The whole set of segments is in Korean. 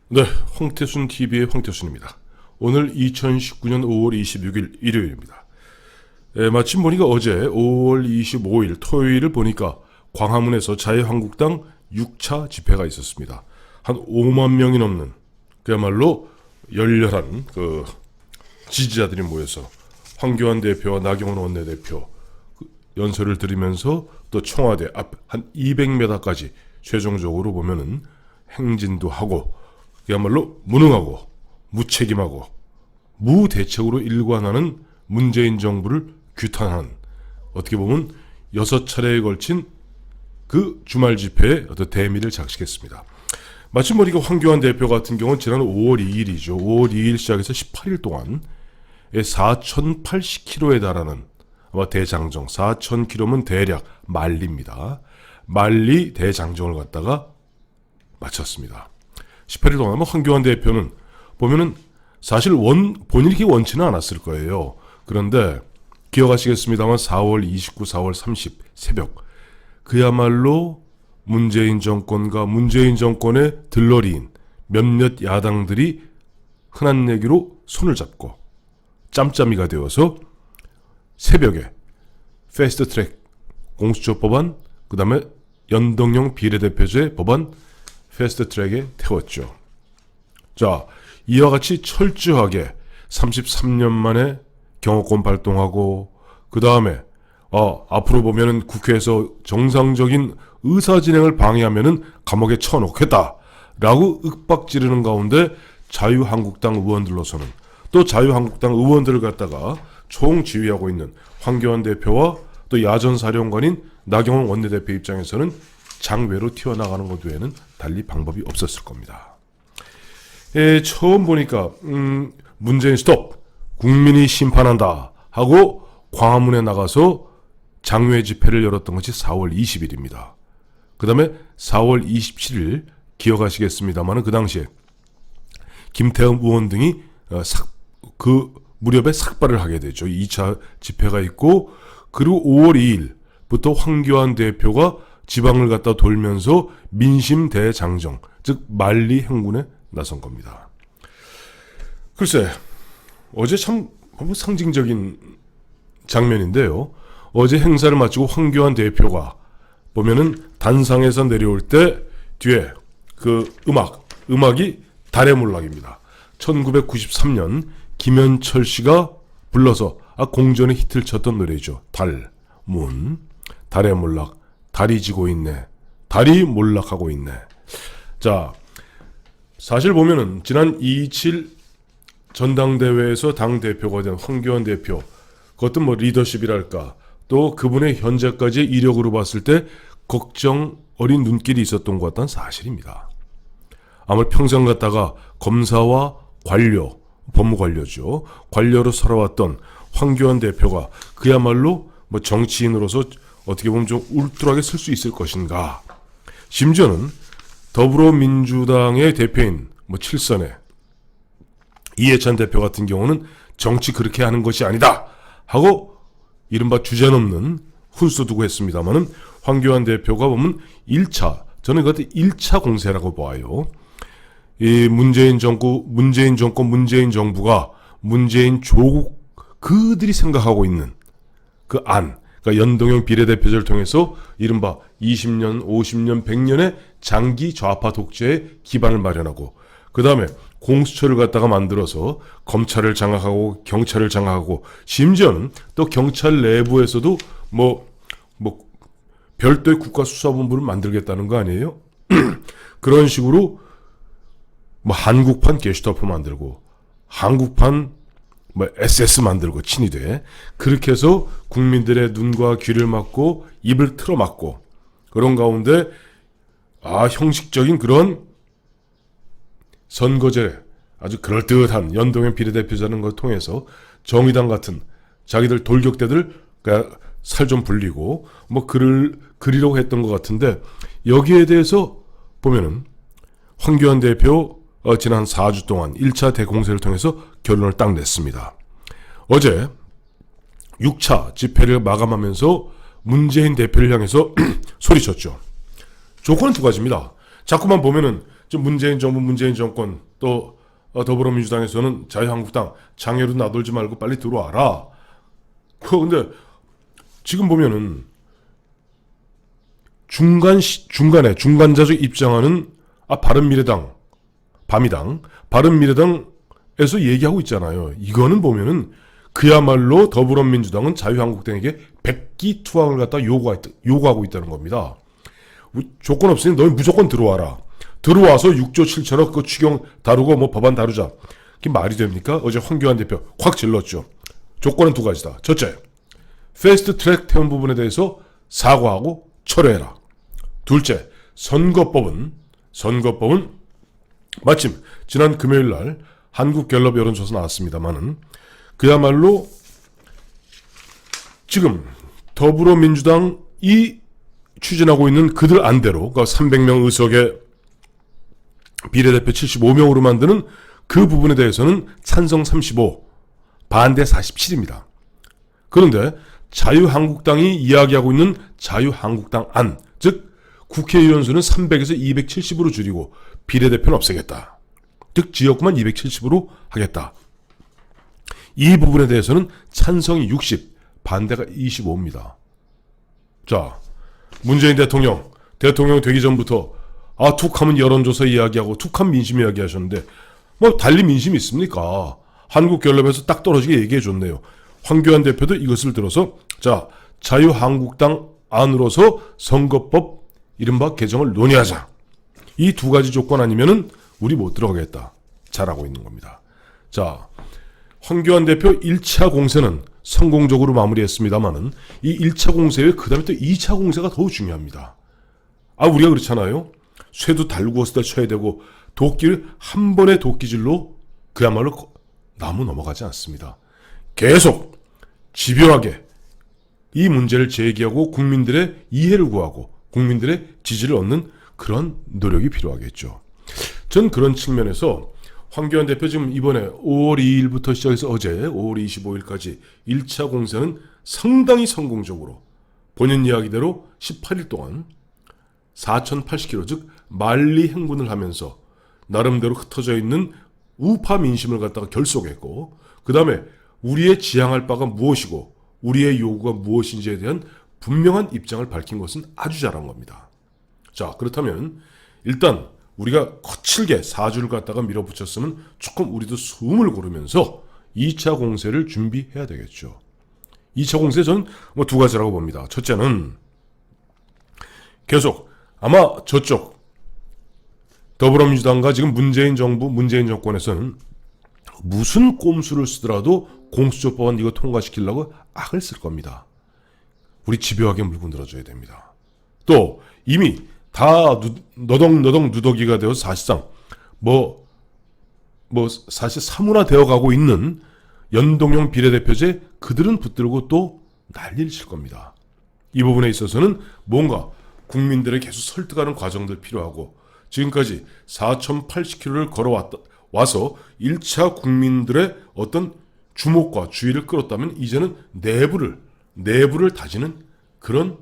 네, 황태순 TV의 황태순입니다. 오늘 2019년 5월 26일 일요일입니다. 마침 보니까 어제 5월 25일 토요일을 보니까 광화문에서 자유한국당 6차 집회가 있었습니다. 한 5만 명이 넘는 그야말로 열렬한 지지자들이 모여서 황교안 대표와 나경원 원내대표 연설을 들으면서 또 청와대 앞 한 200m까지 최종적으로 보면은 행진도 하고 그야말로 무능하고 무책임하고 무대책으로 일관하는 문재인 정부를 규탄하는, 어떻게 보면 6차례에 걸친 그 주말 집회의 어떤 대미를 작식했습니다. 마침 보니까 황교안 대표 같은 경우는 지난 5월 2일이죠. 5월 2일 시작해서 18일 동안 4,080km에 달하는, 아마 대장정 4,000km면 대략 만리입니다. 만리 대장정을 갖다가 마쳤습니다. 18일 동안 황교안 대표는 보면은 사실 본인이 그렇게 원치는 않았을 거예요. 그런데 기억하시겠습니다만 4월 29, 4월 30 새벽, 그야말로 문재인 정권과 문재인 정권의 들러리인 몇몇 야당들이 흔한 얘기로 손을 잡고 짬짬이가 되어서 새벽에 패스트트랙 공수처 법안, 그 다음에 연동형 비례대표제 법안 패스트트랙에 태웠죠. 자, 이와 같이 철저하게 33년 만에 경호권 발동하고, 그 다음에 앞으로 보면은 국회에서 정상적인 의사 진행을 방해하면은 감옥에 쳐놓겠다라고 윽박 지르는 가운데 자유한국당 의원들로서는, 또 자유한국당 의원들을 갖다가 총지휘하고 있는 황교안 대표와 또 야전사령관인 나경원 원내대표 입장에서는 장외로 튀어나가는 것 외에는 달리 방법이 없었을 겁니다. 처음 보니까 문재인 스톱, 국민이 심판한다 하고 광화문에 나가서 장외 집회를 열었던 것이 4월 20일입니다. 그 다음에 4월 27일 기억하시겠습니다만 그 당시에 김태흠 의원 등이 그 무렵에 삭발을 하게 되죠. 2차 집회가 있고, 그리고 5월 2일부터 황교안 대표가 지방을 갖다 돌면서 민심 대장정, 즉 만리 행군에 나선 겁니다. 글쎄, 어제 참 상징적인 장면인데요. 어제 행사를 마치고 황교안 대표가 보면은 단상에서 내려올 때 뒤에 그 음악이 달의 몰락입니다. 1993년 김현철 씨가 불러서 공전의 히트를 쳤던 노래죠. 달의 몰락, 달이 지고 있네, 달이 몰락하고 있네. 자, 사실 보면은 지난 2.27 전당대회에서 당대표가 된 황교안 대표, 그것도 뭐 리더십이랄까, 또 그분의 현재까지의 이력으로 봤을 때 걱정 어린 눈길이 있었던 것 같다는 사실입니다. 아무리 평생 갖다가 검사와 관료, 법무관료죠, 관료로 살아왔던 황교안 대표가 그야말로 뭐 정치인으로서 어떻게 보면 좀 울트라하게 쓸 수 있을 것인가. 심지어는 더불어민주당의 대표인 칠선의 이해찬 대표 같은 경우는 정치 그렇게 하는 것이 아니다 하고 이른바 주제넘는 훈수 두고 했습니다만은, 황교안 대표가 보면 1차, 저는 그것도 1차 공세라고 봐요. 이 문재인 정권, 문재인 정부가 문재인 조국 그들이 생각하고 있는 그 안, 그러니까 연동형 비례대표제를 통해서 이른바 20년, 50년, 100년의 장기 좌파 독재의 기반을 마련하고, 그 다음에 공수처를 갖다가 만들어서 검찰을 장악하고 경찰을 장악하고, 심지어는 또 경찰 내부에서도 별도의 국가수사본부를 만들겠다는 거 아니에요? 그런 식으로 한국판 게슈타포 만들고 한국판 SS 만들고 친위대, 그렇게 해서 국민들의 눈과 귀를 막고 입을 틀어막고, 그런 가운데 형식적인 그런 선거제, 아주 그럴듯한 연동형 비례대표자는 걸 통해서 정의당 같은 자기들 돌격대들 살 좀 불리고 글을 그리려고 했던 것 같은데, 여기에 대해서 보면은 황교안 대표 지난 4주 동안 1차 대공세를 통해서 결론을 딱 냈습니다. 어제 6차 집회를 마감하면서 문재인 대표를 향해서 소리쳤죠. 조건은 두 가지입니다. 자꾸만 보면은 좀 문재인 정부, 문재인 정권 또 더불어민주당에서는 자유한국당 장애로 나돌지 말고 빨리 들어와라. 근데 지금 보면은 중간에 중간자적 입장하는 바른미래당, 바미당, 바른미래당에서 얘기하고 있잖아요. 이거는 보면은 그야말로 더불어민주당은 자유한국당에게 백기투항을 갖다 요구하고 있다는 겁니다. 조건 없으니 너희 무조건 들어와라. 들어와서 6조 7천억 그 추경 다루고 뭐 법안 다루자. 그게 말이 됩니까? 어제 황교안 대표 확 질렀죠. 조건은 두 가지다. 첫째, 패스트 트랙 태운 부분에 대해서 사과하고 철회해라. 둘째, 선거법은 마침 지난 금요일 날 한국갤럽 여론조사 나왔습니다만은 그야말로 지금 더불어민주당이 추진하고 있는 그들 안대로 그러니까 300명 의석의 비례대표 75명으로 만드는 그 부분에 대해서는 찬성 35, 반대 47입니다. 그런데 자유한국당이 이야기하고 있는 자유한국당 안, 즉 국회의원 수는 300에서 270으로 줄이고 비례대표는 없애겠다. 즉 지역구만 270으로 하겠다. 이 부분에 대해서는 찬성이 60, 반대가 25입니다. 자, 문재인 대통령 되기 전부터 툭하면 여론조사 이야기하고 툭하면 민심 이야기하셨는데 뭐 달리 민심이 있습니까? 한국갤럽에서 딱 떨어지게 얘기해줬네요. 황교안 대표도 이것을 들어서 자, 자유한국당 안으로서 선거법 이른바 개정을 논의하자. 이 두 가지 조건 아니면은 우리 못 들어가겠다. 잘하고 있는 겁니다. 자, 황교안 대표 1차 공세는 성공적으로 마무리했습니다만은 이 1차 공세 외에 그 다음에 또 2차 공세가 더욱 중요합니다. 우리가 그렇잖아요. 쇠도 달구었을 때 쳐야 되고 도끼를 한 번의 도끼질로 그야말로 나무 넘어가지 않습니다. 계속 집요하게 이 문제를 제기하고 국민들의 이해를 구하고 국민들의 지지를 얻는 그런 노력이 필요하겠죠. 전 그런 측면에서 황교안 대표 지금 이번에 5월 2일부터 시작해서 어제 5월 25일까지 1차 공세는 상당히 성공적으로 본인 이야기대로 18일 동안 4,080km 즉 만리 행군을 하면서 나름대로 흩어져 있는 우파 민심을 갖다가 결속했고 그 다음에 우리의 지향할 바가 무엇이고 우리의 요구가 무엇인지에 대한 분명한 입장을 밝힌 것은 아주 잘한 겁니다. 자, 그렇다면 일단 우리가 거칠게 4주를 갖다가 밀어붙였으면 조금 우리도 숨을 고르면서 2차 공세를 준비해야 되겠죠. 2차 공세 저는 두 가지라고 봅니다. 첫째는 계속 아마 저쪽 더불어민주당과 지금 문재인 정부, 문재인 정권에서는 무슨 꼼수를 쓰더라도 공수처법안 이거 통과시키려고 악을 쓸 겁니다. 우리 집요하게 물고 늘어져야 됩니다. 또 이미 다 너덕너덕 누더기가 되어서 사실상 사실 사문화되어 가고 있는 연동형 비례대표제 그들은 붙들고 또 난리를 칠 겁니다. 이 부분에 있어서는 뭔가 국민들을 계속 설득하는 과정들 필요하고 지금까지 4,080km를 걸어와서 1차 국민들의 어떤 주목과 주의를 끌었다면 이제는 내부를 다지는 그런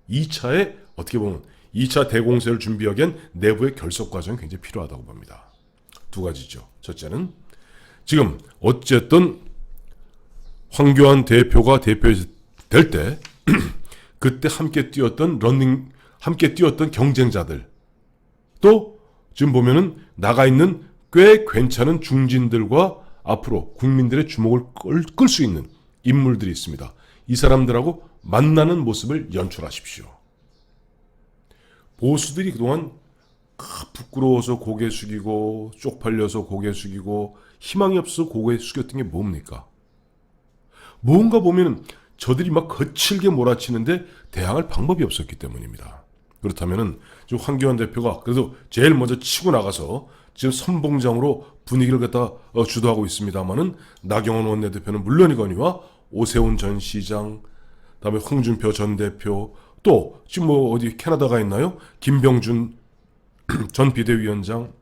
2차의 어떻게 보면 2차 대공세를 준비하기엔 내부의 결속 과정이 굉장히 필요하다고 봅니다. 두 가지죠. 첫째는 지금 어쨌든 황교안 대표가 대표될 때 그때 함께 뛰었던 경쟁자들 또 지금 보면은 나가 있는 꽤 괜찮은 중진들과 앞으로 국민들의 주목을 끌 수 있는 인물들이 있습니다. 이 사람들하고 만나는 모습을 연출하십시오. 보수들이 그동안 부끄러워서 고개 숙이고 쪽팔려서 고개 숙이고 희망이 없어서 고개 숙였던 게 뭡니까? 뭔가 보면 저들이 막 거칠게 몰아치는데 대항할 방법이 없었기 때문입니다. 그렇다면은 지금 황교안 대표가 그래도 제일 먼저 치고 나가서 지금 선봉장으로 분위기를 갖다 주도하고 있습니다만은 나경원 원내대표는 물론이거니와 오세훈 전 시장, 그다음에 홍준표 전 대표, 또 지금 어디 캐나다 가 있나요? 김병준 전 비대위원장,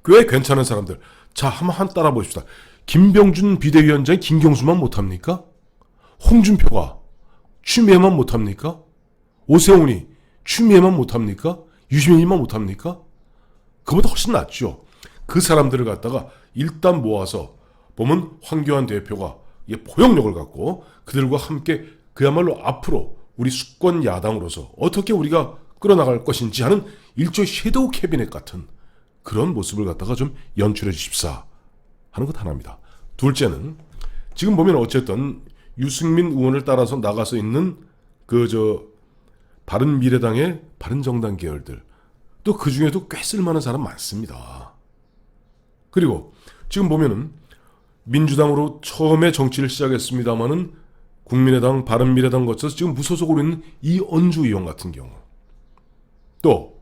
꽤 괜찮은 사람들. 자, 한번 따라 보십시다. 김병준 비대위원장이 김경수만 못합니까? 홍준표가 추미애만 못합니까? 오세훈이 추미애만 못합니까? 유시민이만 못합니까? 그보다 훨씬 낫죠. 그 사람들을 갖다가 일단 모아서 보면 황교안 대표가 포용력을 갖고 그들과 함께 그야말로 앞으로 우리 수권 야당으로서 어떻게 우리가 끌어나갈 것인지 하는 일종의 섀도우 캐비넷 같은 그런 모습을 갖다가 좀 연출해 주십사 하는 것 하나입니다. 둘째는 지금 보면 어쨌든 유승민 의원을 따라서 나가서 있는 바른미래당의 바른정당 계열들 또 그 중에도 꽤 쓸만한 사람 많습니다. 그리고 지금 보면은 민주당으로 처음에 정치를 시작했습니다마는 국민의당, 바른미래당 거쳐서 지금 무소속으로 있는 이언주 의원 같은 경우 또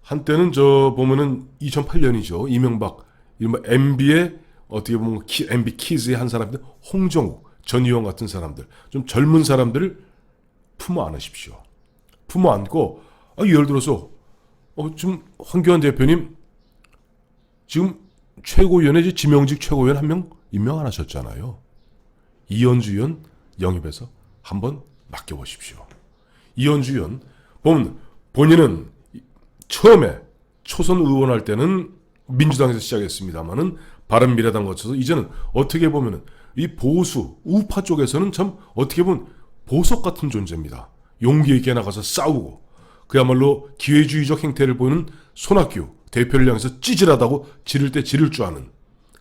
한때는 보면은 2008년이죠. 이명박 이른바 MB의 어떻게 보면 MB 키즈의 한 사람인데 홍정욱 전 의원 같은 사람들 좀 젊은 사람들을 품어 안으십시오. 품어 안고 예를 들어서 지금 황교안 대표님 지금 최고위원회 지명직 최고위원 한 명 임명 안 하셨잖아요. 이현주 의원 영입해서 한번 맡겨보십시오. 이현주 의원 보면 본인은 처음에 초선 의원 할 때는 민주당에서 시작했습니다만은 바른미래당 거쳐서 이제는 어떻게 보면은 이 보수 우파 쪽에서는 참 어떻게 보면 보석 같은 존재입니다. 용기 있게 나가서 싸우고 그야말로 기회주의적 행태를 보이는 손학규 대표를 향해서 찌질하다고 지를 때 지를 줄 아는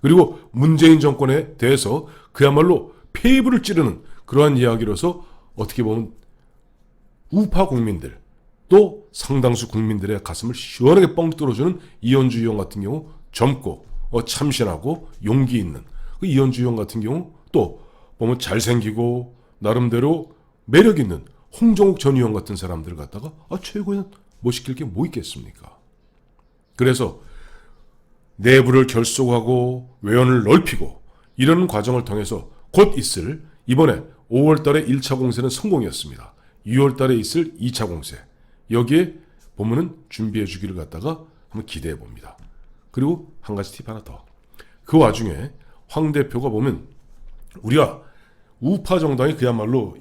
그리고 문재인 정권에 대해서 그야말로 페이브를 찌르는 그러한 이야기로서 어떻게 보면 우파 국민들 또 상당수 국민들의 가슴을 시원하게 뻥 뚫어주는 이현주 의원 같은 경우 젊고 참신하고 용기 있는 그 이현주 의원 같은 경우 또 보면 잘생기고 나름대로 매력 있는 홍정욱 전 의원 같은 사람들을 갖다가 최고위원 못 시킬 게 뭐 있겠습니까? 그래서 내부를 결속하고 외연을 넓히고 이런 과정을 통해서 곧 있을 이번에 5월 달에 1차 공세는 성공이었습니다. 6월 달에 있을 2차 공세 여기에 보면은 준비해 주기를 갖다가 한번 기대해 봅니다. 그리고 한 가지 팁 하나 더. 그 와중에 황 대표가 보면 우리가 우파 정당이 그야말로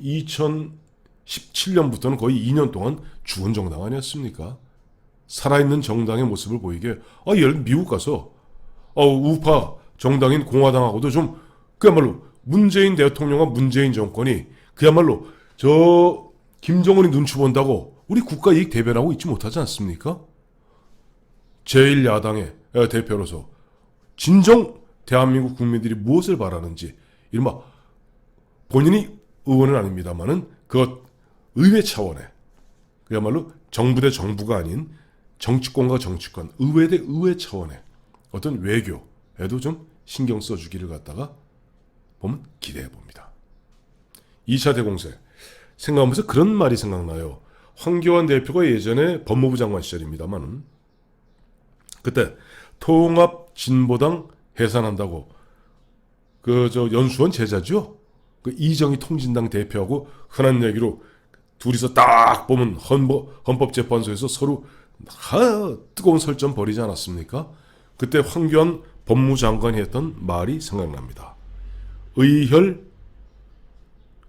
2017년부터는 거의 2년 동안 죽은 정당 아니었습니까? 살아있는 정당의 모습을 보이게 예를 들어 미국 가서 우파 정당인 공화당하고도 좀 그야말로 문재인 대통령과 문재인 정권이 그야말로 김정은이 눈치 본다고 우리 국가 이익 대변하고 있지 못하지 않습니까? 제1야당의 대표로서 진정 대한민국 국민들이 무엇을 바라는지 이른바 본인이 의원은 아닙니다만은 그것 의회 차원의 그야말로 정부 대 정부가 아닌 정치권과 정치권, 의회 대 의회 차원의 어떤 외교에도 좀 신경 써주기를 갖다가 보면 기대해 봅니다. 2차 대공세 생각하면서 그런 말이 생각나요. 황교안 대표가 예전에 법무부 장관 시절입니다만 그때 통합진보당 해산한다고 연수원 제자죠. 그 이정희 통진당 대표하고 흔한 얘기로 둘이서 딱 보면 헌법재판소에서 서로 뜨거운 설전 벌이지 않았습니까? 그때 황교안 법무장관이 했던 말이 생각납니다.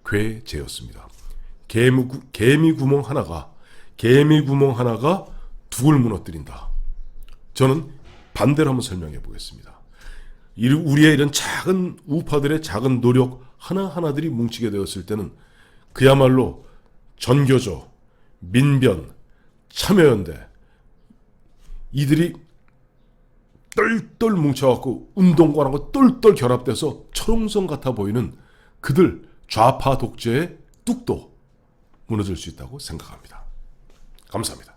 의혈괴제였습니다. 개미 구멍 하나가 둑을 무너뜨린다. 저는 반대로 한번 설명해 보겠습니다. 우리의 이런 작은 우파들의 작은 노력 하나하나들이 뭉치게 되었을 때는 그야말로 전교조, 민변, 참여연대 이들이 똘똘 뭉쳐갖고 운동권하고 똘똘 결합돼서 철옹성 같아 보이는 그들 좌파 독재의 뚝도 무너질 수 있다고 생각합니다. 감사합니다.